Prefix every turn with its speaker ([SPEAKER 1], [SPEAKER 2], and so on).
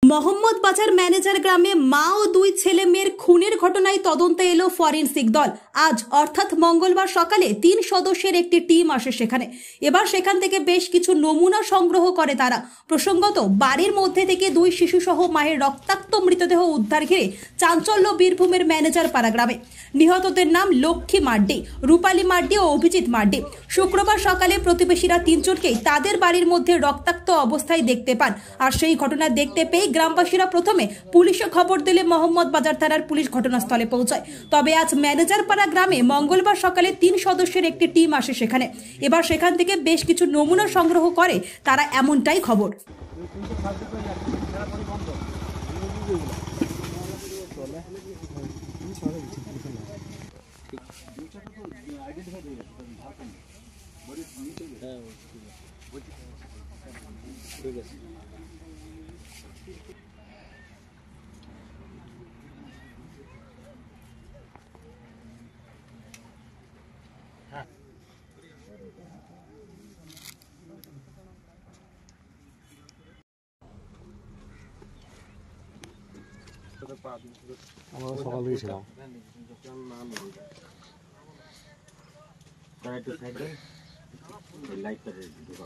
[SPEAKER 1] মোহাম্মদ বাজার ম্যানেজার গ্রামে মা ও দুই ছেলে মেয়ের খুনের ঘটনায় তদন্তে এলো ফরেনসিক দল। আজ অর্থাৎ মঙ্গলবার সকালে 3 সদস্যের একটি টিম আসে সেখানে। এবার সেখান থেকে বেশ কিছু নমুনা সংগ্রহ করে তারা। প্রসঙ্গত, বাড়ির মধ্যে থেকে 2 শিশুসহ মায়ের রক্তাক্ত মৃতদেহ উদ্ধার ঘিরে চাঞ্চল্য বীরভূমের ম্যানেজার পাড়া গ্রামে। নিহতদের নাম লক্ষ্মী মার্ডি, রূপালী মার্ডি ও অভিজিৎ মার্ডি। শুক্রবার সকালে প্রতিবেশীরা 3 জনকেই তাদের বাড়ির মধ্যে রক্তাক্ত অবস্থায় দেখতে পান। আর সেই ঘটনা দেখতে পেয়ে গ্রামবাসীরা প্রথমে পুলিশে খবর দিলে মোহাম্মদ বাজার থানার পুলিশ ঘটনাস্থলে পৌঁছায়। তবে আজ ম্যানেজার পাড়া গ্রামে মঙ্গলবার সকালে 3 সদস্যের একটি টিম আসে সেখানে। এবার সেখান থেকে বেশ কিছু নমুনা সংগ্রহ করে তারা, এমনটাই খবর।
[SPEAKER 2] ঠিক আছে।
[SPEAKER 3] আমরা সকাল থেকে ছিলাম।
[SPEAKER 2] একটু সাইডে লাইটটা ঢোকা